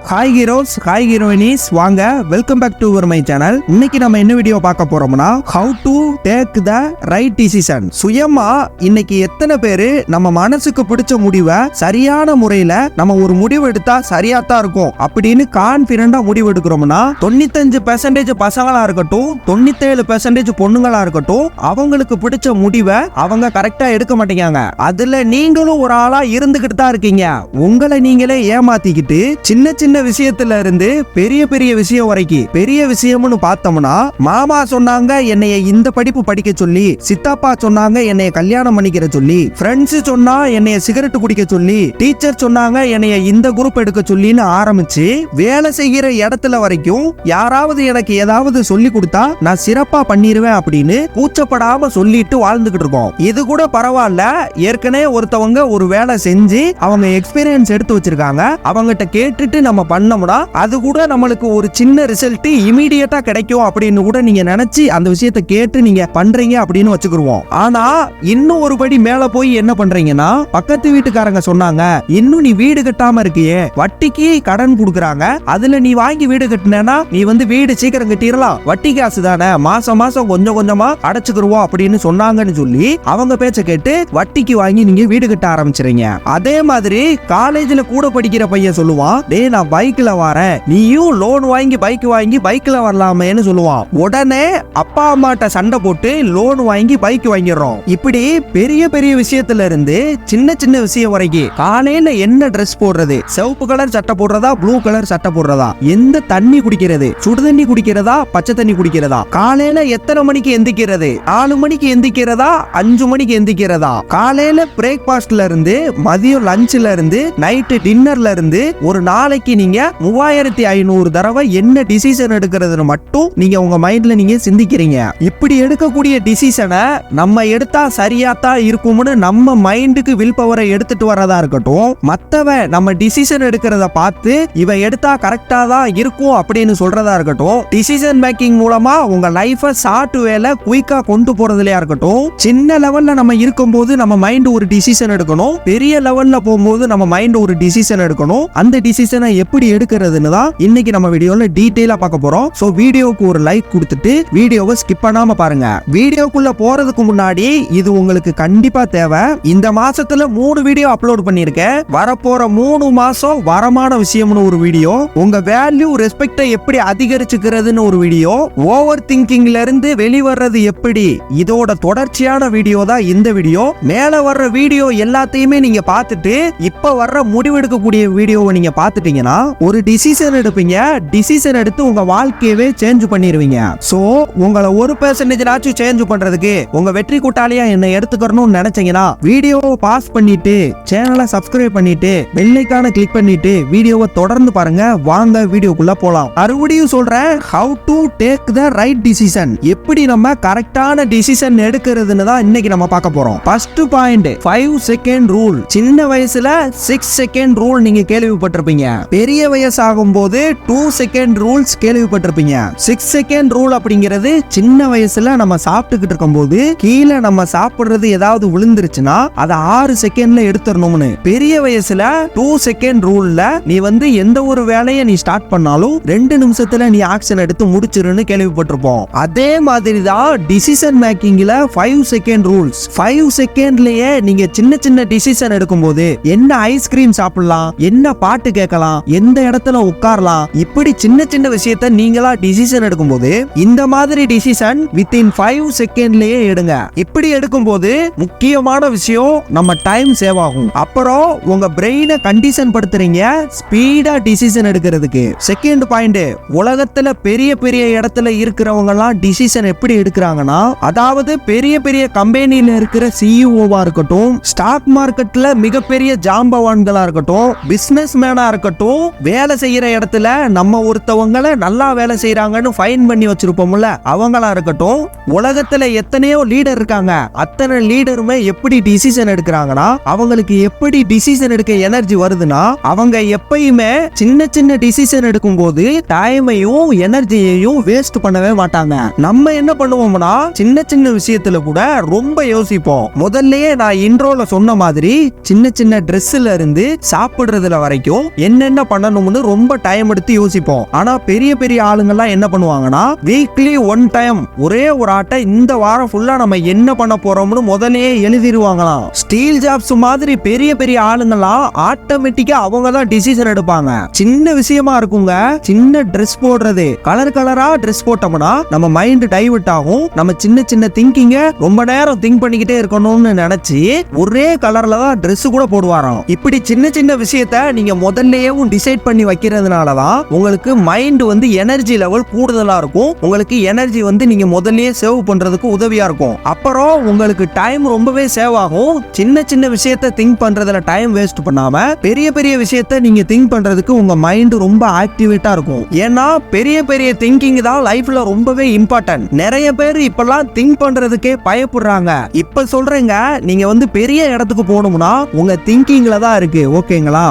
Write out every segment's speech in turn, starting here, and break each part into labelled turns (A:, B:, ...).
A: Hi heroes, hi heroines, வாங்க welcome back to my channel. இன்னைக்கு நம்ம என்ன வீடியோ பார்க்க போறோம்னா how to take the right decision. சுயமா இன்னைக்கு எத்தனை பேரு நம்ம மனசுக்கு பிடிச்ச முடிவை சரியான முறையில நம்ம ஒரு முடிவு எடுத்தா சரியாத்தான் இருக்கும் அப்படின்னு கான்பிடண்டா முடிவு எடுக்கிறோம்னா 95% பசங்களா இருக்கட்டும், 97% பொண்ணுங்களா இருக்கட்டும், அவங்களுக்கு பிடிச்ச முடிவை அவங்க கரெக்டா எடுக்க மாட்டேங்காங்க. அதுல நீங்களும் ஒரு ஆளா இருந்துகிட்டு தான் இருக்கீங்க. உங்களை நீங்களே ஏமாத்திக்கிட்டு சின்ன சின்ன விஷயத்துல இருந்து பெரிய பெரிய விஷயம் வரைக்கும், பெரிய விஷயம்னு பார்த்தோம்னா மாமா சொன்னாங்க என்னைய இந்த படிப்பு படிக்க சொல்லி, சித்தப்பா சொன்னாங்க என்னைய கல்யாணம் பண்ணிக்கிற சொல்லி, ஃப்ரெண்ட்ஸ் சொன்னா என்னைய சிகரெட் குடிக்க சொல்லி, டீச்சர் சொன்னாங்க என்னைய இந்த குரூப் எடுக்க சொல்லின்னு ஆரம்பிச்சு வேலை செய்கிற இடத்துல வரைக்கும் யாராவது எனக்கு ஏதாவது சொல்லி கொடுத்தா நான் சிறப்பா பண்ணிருவேன் அப்படின்னு கூச்சப்படாம சொல்லிட்டு வாழ்ந்துகிட்டு இருக்கோம். இது கூட பரவாயில்ல, ஏற்கனவே ஒருத்தவங்க ஒரு வேலை செஞ்சு அவங்க எக்ஸ்பீரியன்ஸ் எடுத்து வச்சிருக்காங்க, அவங்ககிட்ட கேட்டுட்டு நம்ம பண்ணோம்னா அது கூட நம்மளுக்கு ஒரு சின்ன ரிசல்ட் இமீடியட்டா கிடைக்கும் அப்படின்னு கூட நீங்க நினைச்சு அந்த விஷயத்தை கேட்டு நீங்க பண்றீங்க அப்படின்னு வச்சுக்கிருவோம். ஆனா இன்னும் ஒரு படி மேல போய் என்ன பண்றீங்கன்னா, பக்கத்து வீட்டுக்காரங்க சொன்னாங்க இன்னும் நீ வீடு கட்டாம இருக்கியே, வட்டிக்கு கடன் கொடுக்கறாங்க, அதுல நீ வாங்கி வீடு கட்டினா நீ வீடு சீக்கிரம் கட்டிடலாம், வட்டி காசு தானே, மாசம் மாசம் கொஞ்சம் கொஞ்சமா அடைச்சுக்கிருவோம் அப்படின்னு சொன்னாங்கன்னு சொல்லி அவங்க பேச்ச கேட்டு வட்டிக்கு வாங்கி நீங்க வீடு கட்ட ஆரம்பிச்சிருங்க. அதே மாதிரி காலேஜ்ல கூட படிக்கிற பையன் சொல்லுவான், டேய் நான் பைக்ல வரேன், நீயும் லோன் வாங்கி பைக்ல வரலாமேன்னு சொல்லுவான். உடனே அப்பா அம்மாட்ட சண்டை போட்டு லோன் வாங்கி பைக் வாங்கிடுறோம். இப்படி பெரிய பெரிய விஷயத்துல இருந்து சின்ன சின்ன விஷயம் வரைக்கும் காலையில என்ன ட்ரெஸ் போடுறது, சிவப்பு கலர் சட்டை போடுறதா, ப்ளூ கலர் சட்டை போடுறதா, எந்த தண்ணி குடிக்கிறது, சுடு தண்ணி குடிக்கிறதா, பச்சை தண்ணி குடிக்கிறதா, காலையில எத்தனை மணிக்கு எந்திக்கிறது, 4 மணிக்கு எந்திக்கிறதா, 5 மணிக்கு எந்திக்கிறதா, காலையில பிரேக்பாஸ்ட்ல இருந்து மதியம் லஞ்ச்ல இருந்து நைட்டு டின்னர்ல இருந்து ஒரு நாளைக்கு நீங்க 3500 தடவை என்ன டிசிஷன் எடுக்கிறதுன்னு மட்டும் நீங்க உங்க மைண்ட்ல நீங்க சிந்திக்கிறீங்க. இப்படி எடுக்கக்கூடிய டிசிஷனை நம்ம எடுத்தா சரியாத்தான் இருக்கும்னு நம்ம மைண்டுக்கு வில் பவரை எடுத்துட்டு வரதா இருக்கட்டும், மத்தவன் நம்ம டிசிஷன் எடுக்கிறத பார்த்து இவன் எடுத்தா கரெக்டா தான் இருக்கும் அப்படின்னு சொல்றதா இருக்கட்டும், டிசிஷன் மேக்கிங் மூலமா உங்க லைஃபை ஷார்ட் வேல குயிக்கா கொண்டு போறதுலயா இருக்கட்டும், சின்ன லெவல்ல நம்ம இருக்கும்போது நம்ம மைண்ட் ஒரு டிசிஷன் எடுக்கணும், பெரிய லெவல்ல போகும்போது நம்ம மைண்ட் ஒரு டிசிஷன் எடுக்கணும். அந்த டிசிஷனை எப்படி எடுக்கிறதுன்னு தான் இன்னைக்கு நம்ம வீடியோல டீடைலா பார்க்க போறோம். சோ வீடியோக்கு ஒரு லைக் கொடுத்துட்டு வீடியோவை ஸ்கிப் பண்ணாம பாருங்க. வீடியோக்குள்ள போறதுக்கு முன்னாடி இது உங்களுக்கு கண்டிப்பா தேவை. இந்த மாசத்துல 3 வீடியோ அப்லோட் பண்ணிருக்கேன். வரப்போற 3 மாசம் வரமான விஷயம்னு ஒரு வீடியோ, உங்க வேல்யூ ரெஸ்பெக்டை எப்படி அதிகரிச்சுக்கிறதுன்னு ஒரு வீடியோ, ஓவர் திங்கிங்ல இருந்து வெளிவர்றது எப்படி, இதோட தொடர்ச்சியான வீடியோ தான் இந்த வீடியோ. மேல வர்ற வீடியோ எல்லாத்தையுமே நீங்க பார்த்துட்டு இப்ப வர்ற முடிவெடுக்கக்கூடிய வீடியோவை நீங்க பார்த்துட்டீங்கன்னா ஒரு டிசிஷன் எடுப்பீங்க. டிசிஷன் எடுத்து உங்க வாழ்க்கையவே சேஞ்ச் பண்ணிடுவீங்க. சோ உங்களை 1% சேஞ்ச் பண்றதுக்கு உங்க வெற்றி கூட்டாளியா என்ன எடுத்துக்கணும்னு நினைச்சீங்கன்னா வீடியோவை பாஸ் பண்ணிட்டு சேனலை சப்ஸ்கிரைப் பண்ணிட்டு பெல் ஐகானை கிளிக் பண்ணிட்டு வீடியோவை தொடர்ந்து பாருங்க. வாங்க வீடியோக்குள்ள போலாம். மறுபடியும் சொல்றேன், how to take the right decision, எப்படி நம்ம கரெக்டான டிசிஷன் எடுக்கிறதுன்னு தான் இன்னைக்கு நம்ம பார்க்க போறோம். First point 5 second rule. சின்ன வயசுல 6 செகண்ட் ரூல் நீங்க கேள்விப்பட்டிருப்பீங்க. பெரிய வயசாகும் போது 2 செகண்ட் ரூல்ஸ் கேள்விப்பட்டிருப்பீங்க. 6 செகண்ட் ரூல் அப்படிங்கிறது சின்ன வயசுல நம்ம சாப்பிட்டுக்கிட்டு இருக்கும் போது கீழே நம்ம சாப்பிடுறது ஏதாவது விழுந்துருச்சுன்னா அதை 6 செகண்ட்ல எடுத்துடணும்னு. பெரிய வயசுல 2 செகண்ட் ரூல்ல நீ எந்த ஒரு வேலையை நீ ஸ்டார்ட் பண்ணாலும் 2 நிமிஷத்துல நீ ஆக்ஷன் எடுத்து முடிச்சிருன்னு கேள்விப்பட்டிருப்போம். அதே மாதிரி தான் டிசிஷன் மேக்கிங்ல 5 செகண்ட் ரூல்ஸ். 5 செகண்ட்லயே நீங்க சின்ன சின்ன டிசிஷன் எடுக்கும் போது என்ன ஐஸ்கிரீம் சாப்பிடலாம், என்ன பாட்டு கேட்கலாம், எந்த இடத்துல உட்காரலாம், இப்படி சின்ன சின்ன விஷயத்தை நீங்களா டிசிஷன் எடுக்கும்போது இந்த மாதிரி டிசிஷன் வித்தின் 5 செகண்ட்லயே எடுங்க. இப்படி எடுக்கும்போது முக்கியமான விஷயம் நம்ம டைம் சேவ் ஆகும். அப்புறம் உங்க பிரெயினை கண்டிஷன் படுத்துறீங்க ஸ்பீடா டிசிஷன் எடுக்கிறதுக்கு. செகண்ட் பாயிண்ட், உலகத்துல பெரிய பெரிய இடத்துல இருக்கிறவங்க எல்லாம் டிசிஷன் எப்படி எடுக்கிறாங்கன்னா, அதாவது பெரிய பெரிய கம்பெனில இருக்கிற சிஇஓவா இருக்கட்டும், ஸ்டாக் மார்க்கெட்ல மிகப்பெரிய ஜாம்பவான்களா இருக்கட்டும், பிசினஸ் மேனா இருக்கட்டும், வேலை செய்யற இடத்துல நம்ம ஒருத்தவங்களை நல்லா வேலை செய்யறாங்கன்னு ஃபைன் பண்ணி வச்சிருப்போம்ல அவங்களா இருக்கட்டும், உலகத்துல எத்தனையோ லீடர் இருக்காங்க, அத்தனை லீடருமே எப்படி டிசிஷன் எடுக்கிறாங்கன்னா, அவங்களுக்கு எப்படி டிசிஷன் எடுக்க எனர்ஜி வருதுன்னா, அவங்க எப்பயுமே சின்ன சின்ன டிசிஷன் எடுக்கும் போது டைமையும் எனர்ஜியையும் வேஸ்ட் பண்ணவே மாட்டாங்க. நம்ம என்ன பண்ணுவோம்னா சின்ன சின்ன விஷயத்துல கூட ரொம்ப யோசிப்போம். முதல்லயே நான் இன்ட்ரோல சொன்ன மாதிரி சின்ன சின்ன ட்ரெஸ்ல இருந்து சாப்பிடுறதுல வரைக்கும் என்னென்ன பண்ணணும்னு ரொம்ப டைம் எடுத்து யோசிப்போம். ஆனா பெரிய பெரிய ஆளுங்கெல்லாம் என்ன பண்ணுவாங்கன்னா வீக்லி ஒன் டைம் ஒரே ஒரு ஆட்டை இந்த வாரம் ஃபுல்லா நம்ம என்ன பண்ண போறோம்னு முதல்லயே எழுதிடுவாங்களாம். ஸ்டீல் ஜாப்ஸ் மாதிரி பெரிய பெரிய ஆளுங்கெல்லாம் ஆட்டோமேட்டிக்கா அவங்க தான் டிசிஷன் எடுப்பாங்க. சின்ன விஷயமா இருக்குங்க, சின்ன ட்ரெஸ் போடுறது, கலர் கலரா ட்ரெஸ் போட்டோம்னா நம்ம மைண்ட் டைவர்ட் ஆகும். நம்ம சின்ன சின்ன திங்கிங்க ரொம்ப நேரம் திங்க் பண்ணிக்கிட்டே இருக்கணும்னு நினைச்சு ஒரே கலர்ல தான் ட்ரெஸ் கூட போடுவாராம். இப்படி சின்ன சின்ன விஷயத்த நீங்க முதல்லயே டிசைட் பண்ணி வைக்கிறதுனாலதான் உங்களுக்கு மைண்ட் எனர்ஜி லெவல் கூடுதலா இருக்கும். உங்களுக்கு எனர்ஜி நீங்க முதல்லயே சேவ் பண்றதுக்கு உதவியா இருக்கும். அப்புறம் உங்களுக்கு டைம் ரொம்பவே சேவ் ஆகும். சின்ன சின்ன விஷயத்த திங்க் பண்றதுல டைம் வேஸ்ட் பண்ணாம பெரிய பெரிய விஷயத்த நீங்க திங்க் பண்றதுக்கு உங்க மைண்ட் ரொம்ப ஆக்டிவேட்டா இருக்கும். ஏன்னா பெரிய பெரிய திங்கிங் தான் லைஃப்ல ரொம்பவே இம்பார்ட்டன்ட். நிறைய பேர் இப்பெல்லாம் திங்க் பண்றதுக்கே பயப்படுறாங்க. இப்ப சொல்றேங்க, நீங்க பெரிய இடத்துக்கு போகணும்னா உங்க திங்கிங்ல தான் இருக்கு. ஓகேங்களா?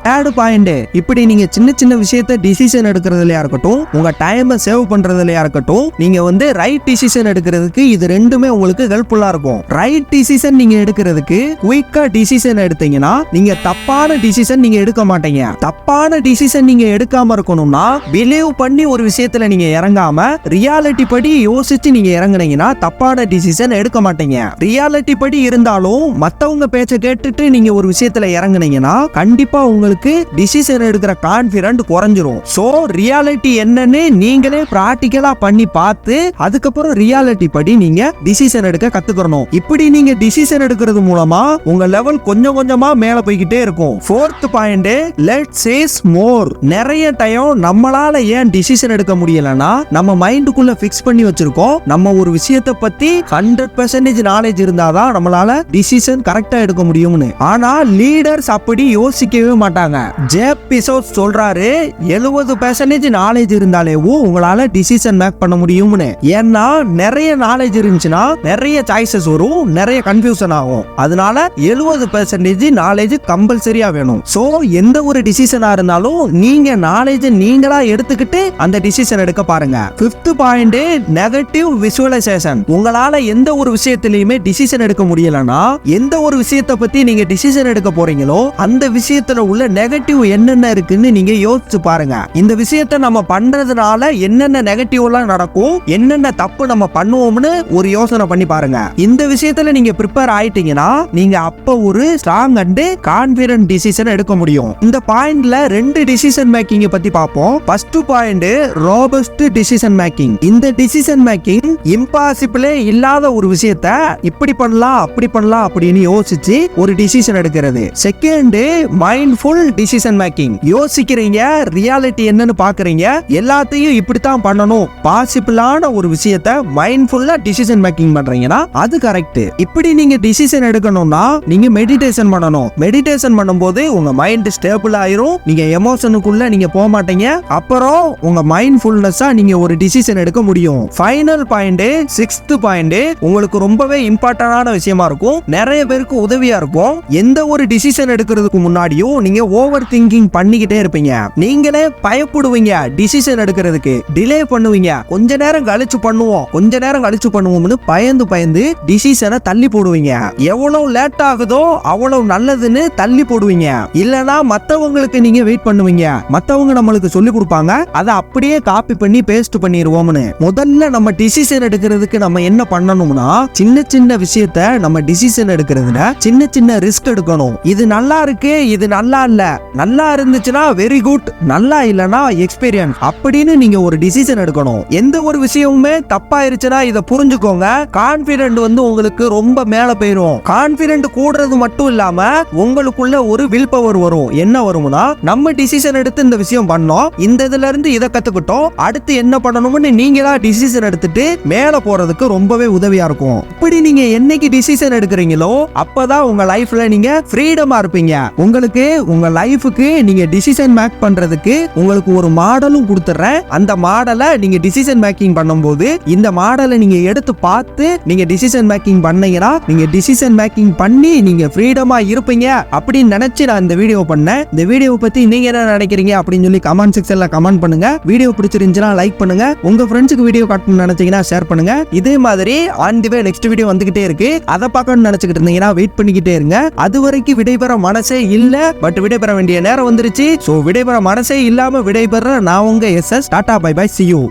A: தேர்ட் பாயிண்ட், இப்படி நீங்க சின்ன சின்ன விஷயத்த டிசிஷன் எடுக்கிறதுலயா இருக்கட்டும், உங்க டைமை சேவ் பண்றதுலயா இருக்கட்டும், நீங்க ரைட் டிசிஷன் எடுக்கிறதுக்கு இது ரெண்டுமே உங்களுக்கு ஹெல்ப்ஃபுல்லா இருக்கும். ரைட் டிசிஷன் நீங்க எடுக்கிறதுக்கு குயிக்கா டிசிஷன் எடுத்தீங்கன்னா நீங்க தப்பான டிசிஷன் நீங்க எடுக்க மாட்டீங்க. தப்பான டிசிஷன் நீங்க எடுக்காம இருக்கணும்னா பிலீவ் பண்ணி ஒரு விஷயத்துல நீங்க இறங்காம ரியாலிட்டி படி யோசிச்சு நீங்க இறங்குனீங்கன்னா தப்பான டிசிஷன் எடுக்க மாட்டீங்க. ரியாலிட்டி படி இருந்தாலும் மத்தவங்க பேச்ச கேட்டுட்டு நீங்க ஒரு விஷயத்துல இறங்குனீங்கன்னா கண்டிப்பா உங்களுக்கு டிசிஷன் எடுக்கிற கான்ஃபிடன்ட் குறைஞ்சிரும். சோ ரியாலிட்டி என்னன்னு நீங்களே பிராக்டிகலா பண்ணி பார்த்து அதுக்கப்புறம் ரியாலிட்டி படி நீங்க டிசிஷன் எடுக்க கத்துக்கணும். இப்படி நீங்க டிசிஷன் எடுக்கிறது மூலமா உங்க லெவல் கொஞ்சம் கொஞ்சமா மேல போய்கிட்டே இருக்கும். ஃபோர்த் பாயிண்ட், லெட்ஸ் சேஸ் மோர். நிறைய டைம் நம்மளால ஏன் டிசிஷன் எடுக்க முடியலன்னா நம்ம மைண்டுக்குள்ள ஃபிக்ஸ் பண்ணி வச்சிருக்கோம். நம்ம ஒரு விஷயத்தை பத்தி 100% நாலேஜ் இருந்தாதான் நம்மளால டிசிஷன் கரெக்டா எடுக்க முடியும்னு. ஆனா லீடர்ஸ் அப்படி யோசிக்கவே மாட்டாங்க. ஜெப் பெசோஸ் சொல்றாரு 70% நாலேஜ் இருந்தாலே உங்களால டிசிஷன் மேக் பண்ண முடியும்னு. ஏன்னா நிறைய நாலேஜ் இருந்துச்சுன்னா நிறைய சாய்ஸஸ் வரும், நிறைய கன்ஃபியூஷன் ஆகும். அதனால 70% நாலேஜ் கம்பல்சரியா வேணும். சோ எந்த ஒரு டிசிஷனா இருந்தாலும் நீங்க நாலேஜ் நீங்களா எடுத்துக்கிட்டு அந்த டிசிஷன் எடுக்க பாருங்க. Fifth point, negative visualisation. உங்களால எந்த ஒரு விஷயத்திலயுமே டிசிஷன் எடுக்க முடியலன்னா எந்த ஒரு விஷயத்தை பத்தி நீங்க டிசிஷன் எடுக்க போறீங்களோ அந்த விஷயத்துல உள்ள நெகட்டிவ் என்னென்ன இருக்குன்னு நீங்க யோசிச்சு பாருங்க. இந்த விஷயத்தை நம்ம பண்றதுனால என்னென்ன நெகட்டிவ் எல்லாம் நடக்கும், என்னென்ன தப்பு நம்ம பண்ணுவோம்னு ஒரு யோசனை பண்ணி பாருங்க. இந்த விஷயத்துல நீங்க ப்ரிப்பேர் ஆயிட்டீங்கன்னா நீங்க அப்ப ஒரு ஸ்ட்ராங் அண்ட் கான்ஃபிடன்ட் டிசிஷன் எடுக்க முடியும். இந்த பாயிண்ட்ல ரெண்டு டிசிஷன் மேக்கிங் பத்தி பார்ப்போம். First point, robust decision making. இந்த டிசிஷன் மேக்கிங் இம்பாசிபிளே இல்லாத ஒரு விஷயத்தை இப்படி பண்ணலாம் அப்படி பண்ணலாம் அப்படின்னு யோசிச்சு ஒரு டிசிஷன் எடுக்கிறது. Second, mindful decision making. யோசிக்கிறீங்க, ரியாலிட்டி என்னன்னு பாக்குறீங்க, எல்லாத்தையும் இப்படித்தான் பண்ணணும், பாசிபிளான ஒரு விஷயத்தை மைண்ட்ஃபுல்லா டிசிஷன் மேக்கிங் பண்றீங்கன்னா அது கரெக்ட். இப்படி நீங்க டிசிஷன் எடுக்கணும்னா நீங்க மெடிடேஷன் பண்ணணும். மெடிடேஷன் பண்ணும்போது உங்க மைண்ட் ஸ்டேபிள் ஆயிரும், நீங்க எமோஷனுக்குள்ள நீங்க போக மாட்டீங்க. அப்புறம் உங்க மைண்ட்ஃபுல்னஸா நீங்க ஒரு டிசிஷன் எடுக்க முடியும். ஃபைனல் பாயிண்ட், சிக்ஸ்த் பாயிண்ட், உங்களுக்கு ரொம்பவே இம்பார்ட்டன்டான விஷயமா இருக்கும், நிறைய பேருக்கு உதவியா இருக்கும். எந்த ஒரு டிசிஷன் எடுக்கிறதுக்கு முன்னாடியும் நீங்க ஓவர் திங்கிங் பண்ணிக்கிட்டே இருப்பீங்க. நீங்களே பயப்படுவீங்க டிசிஷன் எடுக்கிறதுக்கு, டிலே பண்ணுவீங்க. கொஞ்ச நேரம் கழிச்சு பண்ணுவோம்னு பயந்து பயந்து டிசிஷனை தள்ளி போடுவீங்க. எவ்வளவு லேட் ஆகுதோ அவ்வளவு நல்லதுன்னு தள்ளி போடுவீங்க. இல்லனா மத்தவங்களுக்கு நீங்க வெயிட் பண்ணுவீங்க. மத்தவங்க நம்மளுக்கு சொல்லி கொடுப்பாங்க, அதை அப்படியே காப்பி பண்ணி பேஸ்ட் பண்ணிடுவோம்னு. முதல்ல நம்ம டிசிஷன் எடுக்கிறதுக்கு நம்ம என்ன பண்ணணும்னா சின்ன சின்ன விஷயத்த நம்ம டிசிஷன் எடுக்கிறதுல சின்ன சின்ன ரிஸ்க் எடுக்கணும். இது நல்லா இருக்கு, இது நல்லா இல்ல, நல்லா இருந்துச்சுன்னா வெரி குட், நல்லா இல்லனா எக்ஸ்பீரியன்ஸ் அப்படின்னு நீங்க ஒரு டிசிஷன் எடுக்கணும். எந்த ஒரு விஷயமுமே தப்பாயிருச்சுன்னா இதை புரிஞ்சுக்கோங்க, கான்பிடென்ட் உங்களுக்கு ரொம்ப மேல போயிடும். கான்பிடென்ட் கூடுறது மட்டும் இல்லாம உங்களுக்குள்ள ஒரு வில் பவர் வரும். என்ன வரும்னா நம்ம டிசிஷன் எடுத்து இந்த விஷயம் பண்ணோம், இந்த இதுல இருந்து இதை கத்துக்கிட்டோம், அடுத்து என்ன பண்ணணும்னு நீங்களா டிசிஷன் எடுத்துட்டு மேல போறதுக்கு ரொம்பவே உதவியா இருக்கும். இப்படி நீங்க என்னைக்கு டிசிஷன் எடுக்கிறீங்களோ அப்பதான் உங்க லைஃப்ல நீங்க ஃப்ரீடமா இருப்பீங்க. உங்களுக்கு உங்க லைஃபுக்கு நீங்க டிசிஷன் மேக் பண்றதுக்கு உங்களுக்கு ஒரு மாடலும் கொடுத்துறேன். அந்த மாடலை நீங்க டிசிஷன் மேக்கிங் பண்ணும்போது இந்த மாடலை நீங்க எடுத்து பார்த்து நீங்க டிசிஷன் மேக்கிங் பண்ணீங்கன்னா நீங்க டிசிஷன் மேக்கிங் பண்ணி நீங்க ஃப்ரீடமா இருப்பீங்க அப்படின்னு நினைச்சு நான் இந்த வீடியோ பண்ணேன். இந்த வீடியோ பத்தி நீங்க என்ன நினைக்கிறீங்க அப்படின்னு சொல்லி கமெண்ட் செக்ஷன்ல கமெண்ட் பண்ணுங்க. வீடியோ பிடிச்சிருந்துச்சுன்னா லைக் பண்ணுங்க, உங்க ஃப்ரெண்ட்ஸுக்கு வீடியோ காட்டணும்னு நினைச்சீங்கன்னா ஷேர் பண்ணுங்க. இதே மாதிரி on the way next video வந்துகிட்டே இருக்கு, அதை பார்க்கணும்னு நினைச்சுக்கிட்டு இருந்தீங்கன்னா வெயிட் பண்ணிக்கிட்டே இருங்க. அது வரைக்கும் விடைபெற மனசே இல்ல, பட் விடைபெற வேண்டிய நேரம் வந்துருச்சு. ஆயிடுச்சு. சோ விடைபெற மனசே இல்லாம விடைபெற நான் உங்க SS. Tata bye bye, see you.